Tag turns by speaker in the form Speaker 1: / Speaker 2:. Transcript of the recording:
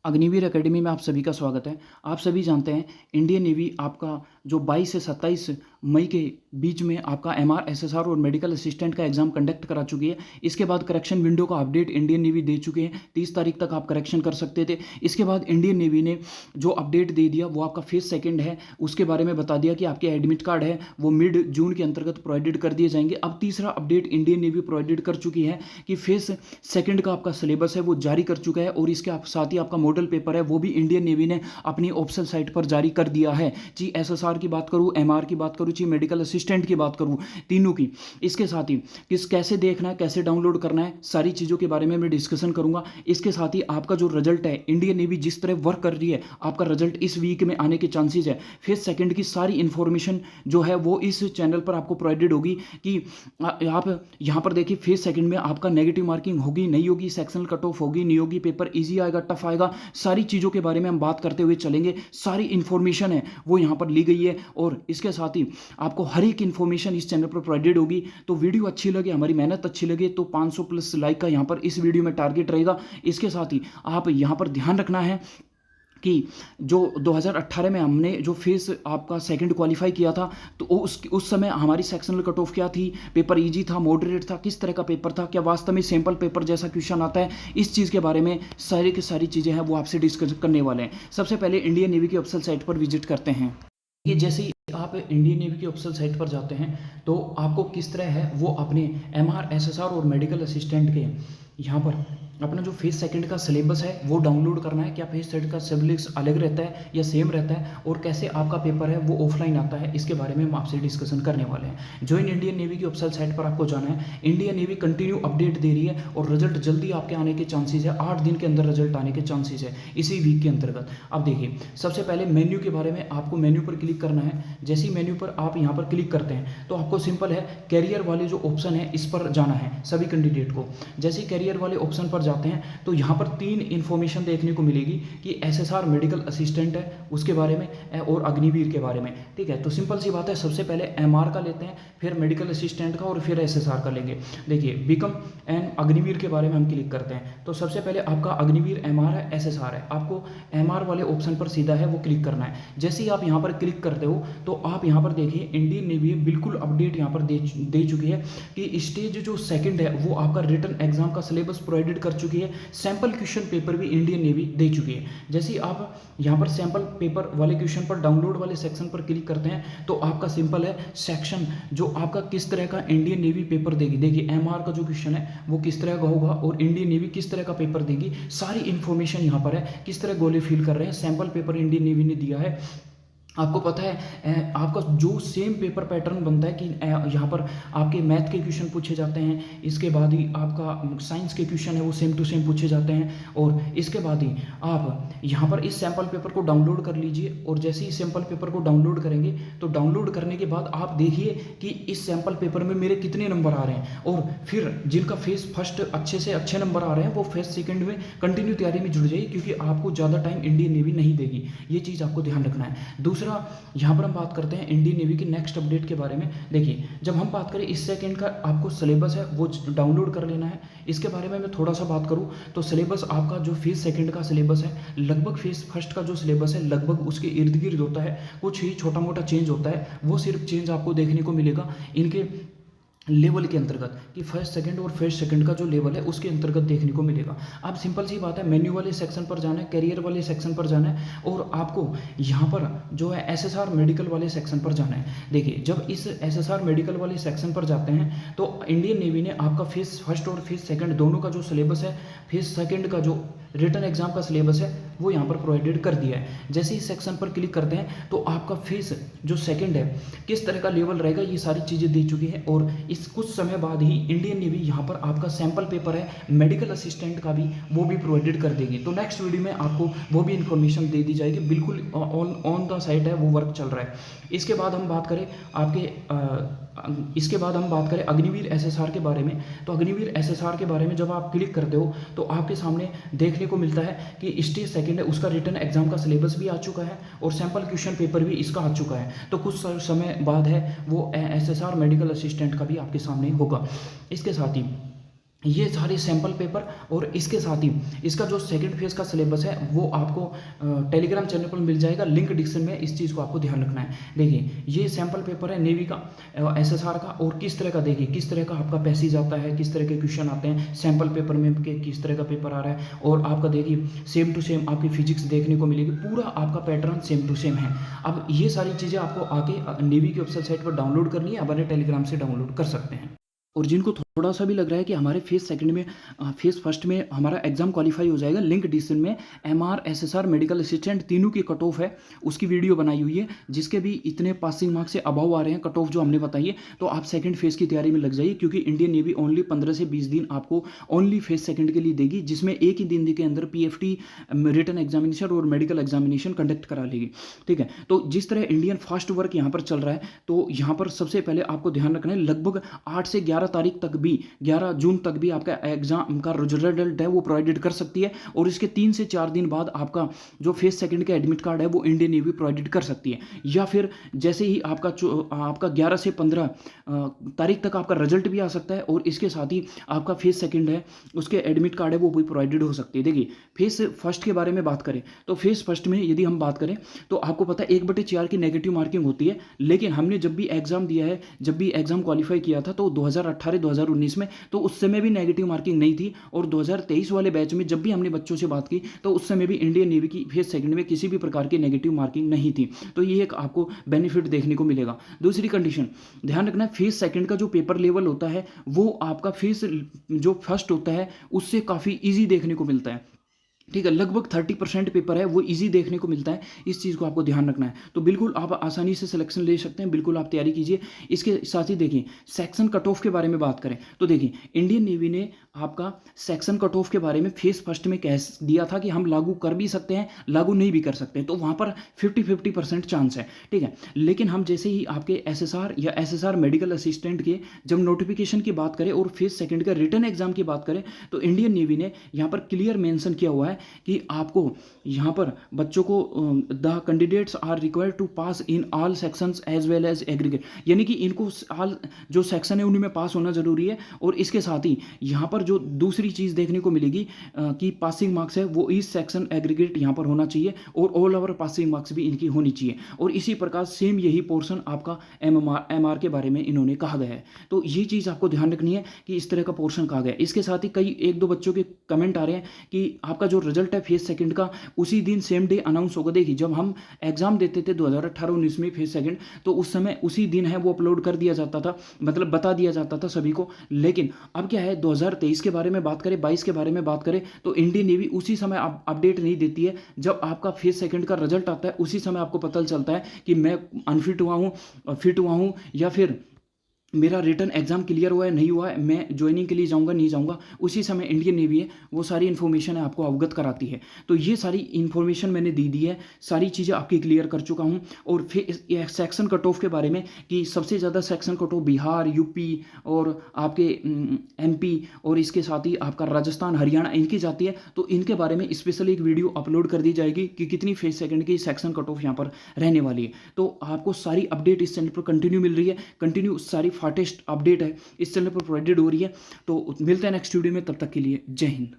Speaker 1: Agniveer academy में आप सभी का स्वागत है। आप सभी जानते हैं इंडियन नेवी आपका जो 22 से 27 मई के बीच में आपका एमआर एसएसआर और मेडिकल असिस्टेंट का एग्जाम कंडक्ट करा चुकी है। इसके बाद करेक्शन विंडो का अपडेट इंडियन नेवी दे चुके हैं। 30 तारीख तक आप करेक्शन कर सकते थे। इसके बाद इंडियन नेवी ने जो अपडेट दे दिया वो आपका फेज सेकेंड है, उसके बारे में बता दिया कि आपके एडमिट कार्ड है वो मिड जून के अंतर्गत प्रोवाइडेड कर दिए जाएंगे। अब तीसरा अपडेट इंडियन नेवी प्रोवाइडेड कर चुकी है कि फेज सेकेंड का आपका सिलेबस है वो जारी कर चुका है और इसके साथ ही आपका मॉडल पेपर है वो भी इंडियन नेवी ने अपनी ऑफिशियल साइट पर जारी कर दिया है। जी एसएसआर की बात करूं, एमआर की बात करूं, जी मेडिकल असिस्टेंट की बात करूं, तीनों की। इसके साथ ही कैसे देखना है, कैसे डाउनलोड करना है, सारी चीज़ों के बारे में मैं डिस्कशन करूंगा। इसके साथ ही आपका जो रिजल्ट है, इंडियन नेवी जिस तरह वर्क कर रही है, आपका रिजल्ट इस वीक में आने के चांसेस है। फेज सेकंड की सारी इंफॉर्मेशन जो है वो इस चैनल पर आपको प्रोवाइडेड होगी कि आप यहाँ पर देखिए फेज सेकंड में आपका नेगेटिव मार्किंग होगी नहीं होगी, सेक्शनल कट ऑफ होगी नहीं होगी, पेपर ईजी आएगा टफ आएगा, सारी चीज़ों के बारे में हम बात करते हुए चलेंगे। सारी इन्फॉर्मेशन है वो यहाँ पर ली गई है और इसके साथ ही आपको हर एक इन्फॉर्मेशन इस चैनल पर प्रोवाइडेड होगी। तो वीडियो अच्छी लगे, हमारी मेहनत अच्छी लगे तो 500 प्लस लाइक का यहाँ पर इस वीडियो में टारगेट रहेगा। इसके साथ ही आप यहाँ पर ध्यान रखना है कि जो 2018 में हमने जो फेस आपका सेकंड क्वालिफाई किया था तो उस समय हमारी सेक्शनल कट ऑफ क्या थी, पेपर इजी था, मॉडरेट था, किस तरह का पेपर था, क्या वास्तव में सैंपल पेपर जैसा क्वेश्चन आता है, इस चीज़ के बारे में सारी की सारी चीज़ें हैं वो आपसे डिस्कस करने वाले हैं। सबसे पहले इंडियन नेवी की ऑफिशियल साइट पर विजिट करते हैं। ये जैसे ही आप इंडियन नेवी की ऑफिशियल साइट पर जाते हैं तो आपको किस तरह है वो अपने एमआर एसएसआर और मेडिकल असिस्टेंट के यहाँ पर अपना जो फेज सेकंड का सिलेबस है वो डाउनलोड करना है। क्या फेज सेकंड का सिलेबस अलग रहता है या सेम रहता है और कैसे आपका पेपर है वो ऑफलाइन आता है, इसके बारे में हम आपसे डिस्कशन करने वाले हैं। ज्वाइन इंडियन नेवी की ऑफिशियल साइट पर आपको जाना है। इंडियन नेवी कंटिन्यू अपडेट दे रही है और रिजल्ट जल्दी आपके आने के चांसेस है, 8 दिन के अंदर रिजल्ट आने के चांसेस है इसी वीक के अंतर्गत। अब देखिए सबसे पहले मेन्यू के बारे में, आपको मेन्यू पर क्लिक करना है। जैसे ही मेन्यू पर आप यहाँ पर क्लिक करते हैं तो आपको सिंपल है कैरियर वाले जो ऑप्शन है इस पर जाना है सभी कैंडिडेट को। जैसे ही कैरियर वाले ऑप्शन पर जाते हैं तो यहाँ पर 3 इन्फॉर्मेशन देखने को मिलेगी कि एसएसआर मेडिकल असिस्टेंट है उसके बारे में और अग्निवीर के बारे में। ठीक है, तो सिंपल सी बात है, सबसे पहले एमआर का लेते हैं, फिर मेडिकल असिस्टेंट का और फिर एसएसआर का लेंगे। देखिए बिकम एंड अग्निवीर के बारे में हम क्लिक करते हैं तो सबसे पहले आपका अग्निवीर एमआर है, एसएसआर है, आपको एमआर वाले ऑप्शन पर सीधा है वो क्लिक करना है। जैसे ही आप यहाँ पर क्लिक करते हो तो आप यहाँ पर देखिए इंडियन नेवी बिल्कुल अपडेट यहाँ पर दे चुकी है कि स्टेज जो सेकंड है वो आपका रिटन एग्जाम का सिलेबस प्रोवाइडेड कर चुकी है। सैंपल क्वेश्चन पेपर भी इंडियन नेवी दे चुकी है। जैसे ही आप यहाँ पर सैंपल पेपर वाले क्वेश्चन पर डाउनलोड वाले सेक्शन पर क्लिक करते हैं तो आपका सिंपल है सेक्शन जो आपका किस तरह का इंडियन नेवी पेपर देगी। देखिए एमआर का जो क्वेश्चन है वो किस तरह का होगा और इंडियन नेवी किस तरह का पेपर देगी, सारी इन्फॉर्मेशन यहाँ पर है। किस तरह गोले फिल कर रहे हैं, सैंपल पेपर इंडियन नेवी ने दिया है। आपको पता है आपका जो सेम पेपर पैटर्न बनता है कि यहाँ पर आपके मैथ के क्वेश्चन पूछे जाते हैं, इसके बाद ही आपका साइंस के क्वेश्चन है वो सेम टू सेम पूछे जाते हैं और इसके बाद ही आप यहाँ पर इस सैम्पल पेपर को डाउनलोड कर लीजिए। और जैसे ही सैम्पल पेपर को डाउनलोड करेंगे तो डाउनलोड करने के बाद आप देखिए कि इस सैम्पल पेपर में मेरे कितने नंबर आ रहे हैं और फिर जिनका फेज फर्स्ट अच्छे से अच्छे नंबर आ रहे हैं वो फेज सेकेंड में कंटिन्यू तैयारी में जुड़ जाइए क्योंकि आपको ज़्यादा टाइम इंडियन नेवी नहीं देगी। ये चीज़ आपको ध्यान रखना है। दूसरा यहाँ पर हम बात करते हैं इंडियन नेवी की नेक्स्ट अपडेट के बारे में। देखिए जब हम बात करें इस सेकंड का आपको सिलेबस है वो डाउनलोड कर लेना है। इसके बारे में मैं थोड़ा सा बात करूँ तो सिलेबस आपका जो फेज सेकंड का सिलेबस है लगभग फेज फर्स्ट का जो सिलेबस है लगभग उसके इर्द गिर्द होता है, कुछ ही छोटा मोटा चेंज होता है, वो सिर्फ चेंज आपको देखने को मिलेगा इनके लेवल के अंतर्गत कि फर्स्ट सेकंड और फर्स्ट सेकंड का जो लेवल है उसके अंतर्गत देखने को मिलेगा। अब सिंपल सी बात है, मेन्यू वाले सेक्शन पर जाना है, कैरियर वाले सेक्शन पर जाना है और आपको यहाँ पर जो है एसएसआर मेडिकल वाले सेक्शन पर जाना है। देखिए जब इस एसएसआर मेडिकल वाले सेक्शन पर जाते हैं तो इंडियन नेवी ने आपका फेज फर्स्ट और फेज सेकंड दोनों का जो सिलेबस है, फेज सेकंड का जो रिटन एग्जाम का सिलेबस है वो यहाँ पर प्रोवाइडेड कर दिया है। जैसे ही सेक्शन पर क्लिक करते हैं तो आपका फेज जो सेकंड है किस तरह का लेवल रहेगा ये सारी चीज़ें दे चुकी है और इस कुछ समय बाद ही इंडियन नेवी यहाँ पर आपका सैंपल पेपर है मेडिकल असिस्टेंट का भी वो भी प्रोवाइडेड कर देगी। तो नेक्स्ट वीडियो में आपको वो भी इन्फॉर्मेशन दे दी जाएगी, बिल्कुल ऑन द साइट है वो वर्क चल रहा है। इसके बाद हम बात करें अग्निवीर एसएसआर के बारे में। तो अग्निवीर एसएसआर के बारे में जब आप क्लिक करते हो तो आपके सामने देखने को मिलता है कि स्टेज सेकंड है उसका रिटन एग्जाम का सिलेबस भी आ चुका है और सैंपल क्वेश्चन पेपर भी इसका आ चुका है। तो कुछ समय बाद है वो एसएसआर मेडिकल असिस्टेंट का भी आपके सामने होगा। इसके साथ ही ये सारे सैंपल पेपर और इसके साथ ही इसका जो सेकंड फेज़ का सिलेबस है वो आपको टेलीग्राम चैनल पर मिल जाएगा, लिंक डिस्क्रिप्शन में। इस चीज़ को आपको ध्यान रखना है। देखिए ये सैंपल पेपर है नेवी का, एसएसआर का, और किस तरह का, देखिए किस तरह का आपका पैसेज आता है, किस तरह के क्वेश्चन आते हैं सैंपल पेपर में, किस तरह का पेपर आ रहा है। और आपका देखिए सेम टू सेम आपकी फिजिक्स देखने को मिलेगी, पूरा आपका पैटर्न सेम टू सेम है। अब ये सारी चीज़ें आपको आके नेवी की ऑफिशियल साइट पर डाउनलोड करनी है, हमारे टेलीग्राम से डाउनलोड कर सकते हैं। और जिनको थोड़ा सा भी लग रहा है कि हमारे फेज़ सेकंड में फेज़ फर्स्ट में हमारा एग्जाम क्वालिफाई हो जाएगा, लिंक डिस्क्रिप्शन में एमआर, एसएसआर, मेडिकल असिस्टेंट तीनों की कट ऑफ है, उसकी वीडियो बनाई हुई है, जिसके भी इतने पासिंग मार्क्स से अबव आ रहे हैं कट ऑफ जो हमने बताई है। तो आप सेकंड फेज़ की तैयारी में लग जाइए, क्योंकि इंडियन नेवी ओनली 15 से 20 दिन आपको ओनली फेज़ सेकंड के लिए देगी, जिसमें एक ही दिन के अंदर पीएफटी रिटन एग्जामिनेशन और मेडिकल एग्जामिनेशन कंडक्ट करा लेगी। ठीक है, तो जिस तरह इंडियन फास्ट वर्क यहाँ पर चल रहा है, तो यहाँ पर सबसे पहले आपको ध्यान रखना है लगभग 8 से 11 तारीख तक भी, 11 जून तक भी आपका एग्जाम का रिजल्ट है वो प्रोवाइडेड कर सकती है। और इसके 3 से 4 दिन बाद आपका जो फेज सेकंड का एडमिट कार्ड है वो इंडियन नेवी प्रोवाइडेड कर सकती है। या फिर जैसे ही आपका 11 से 15 तारीख तक आपका रिजल्ट भी आ सकता है, और इसके साथ ही आपका फेज सेकंड है उसके एडमिट कार्ड है वो भी प्रोवाइडेड हो सकती है। देखिए फेज फर्स्ट के बारे में बात करें तो फेज फर्स्ट में यदि हम बात करें तो आपको पता है 1/4 की नेगेटिव मार्किंग होती है। लेकिन हमने जब भी एग्जाम दिया है, जब भी एग्जाम क्वालिफाई किया था, तो 2018-2019 में तो उस समय भी नेगेटिव मार्किंग नहीं थी। और 2023 वाले बैच में जब भी हमने बच्चों से बात की तो उस समय भी इंडियन नेवी की फेज सेकंड में किसी भी प्रकार की नेगेटिव मार्किंग नहीं थी। तो ये एक आपको बेनिफिट देखने को मिलेगा। दूसरी कंडीशन ध्यान रखना है, फेज सेकंड का जो पेपर लेवल होता है वो आपका फेज जो फर्स्ट होता है उससे काफ़ी ईजी देखने को मिलता है। ठीक है, लगभग 30% पेपर है वो इजी देखने को मिलता है। इस चीज़ को आपको ध्यान रखना है। तो बिल्कुल आप आसानी से सिलेक्शन ले सकते हैं, बिल्कुल आप तैयारी कीजिए। इसके साथ ही देखिए सेक्शन कट ऑफ के बारे में बात करें तो देखिए इंडियन नेवी ने आपका सेक्शन कट ऑफ के बारे में फेज फर्स्ट में कह दिया था कि हम लागू कर भी सकते हैं, लागू नहीं भी कर सकते, तो वहाँ पर 50-50% चांस है। ठीक है, लेकिन हम जैसे ही आपके एसएसआर या एसएसआर मेडिकल असिस्टेंट के जब नोटिफिकेशन की बात करें और फेज सेकंड का रिटर्न एग्जाम की बात करें तो इंडियन नेवी ने यहाँ पर क्लियर मेंशन किया हुआ है कि आपको यहाँ पर बच्चों को the candidates are required to pass in all sections as well as aggregate, यानी कि इनको ऑल जो सेक्शन है उनमें पास होना जरूरी है। और इसके साथ ही यहाँ पर जो दूसरी चीज़ देखने को मिलेगी कि पासिंग मार्क्स है वो इस सेक्शन एग्रीगेट यहाँ पर होना चाहिए, और ऑल ओवर पासिंग मार्क्स भी इनकी होनी चाहिए। और इसी प्रकार सेम यही पोर्शन आपका एमआर के बारे में इन्होंने कहा गया है। तो ये चीज़ आपको ध्यान रखनी है कि इस तरह का पोर्शन कहा गया है। इसके साथ ही कई 1-2 बच्चों के कमेंट आ रहे हैं कि आपका जो रिजल्ट है फेज सेकंड का उसी दिन सेम डे अनाउंस होगा। देखिए जब हम एग्जाम देते थे 2018-19 में फेज सेकंड, तो उस समय उसी दिन है वो अपलोड कर दिया जाता था, मतलब बता दिया जाता था सभी को। लेकिन अब क्या है 2023 के बारे में बात करें, 22 के बारे में बात करें तो इंडियन नेवी उसी समय अपडेट नहीं देती है। जब आपका फेज सेकंड का रिजल्ट आता है उसी समय आपको पता चलता है कि मैं अनफिट हुआ हूँ, फिट हुआ हूँ, या फिर मेरा रिटर्न एग्जाम क्लियर हुआ है नहीं हुआ है, मैं ज्वाइनिंग के लिए जाऊंगा नहीं जाऊंगा। उसी समय इंडियन नेवी है वो सारी इन्फॉर्मेशन है आपको अवगत कराती है। तो ये सारी इन्फॉर्मेशन मैंने दे दी है, सारी चीज़ें आपकी क्लियर कर चुका हूँ। और फिर सेक्शन कट ऑफ के बारे में कि सबसे ज़्यादा section cut off Bihar, UP और आपके एमपी और इसके साथ ही आपका राजस्थान, हरियाणा इनकी जाती है। तो इनके बारे में स्पेशली एक वीडियो अपलोड कर दी जाएगी कि कितनी फेज सेकंड की सेक्शन कट ऑफ यहाँ पर रहने वाली है। तो आपको सारी अपडेट इस चैनल पर कंटिन्यू मिल रही है, कंटिन्यू सारी फाटेस्ट अपडेट है इस चैनल पर प्रोवाइडेड हो रही है। तो मिलते हैं नेक्स्ट वीडियो में, तब तक के लिए जय हिंद।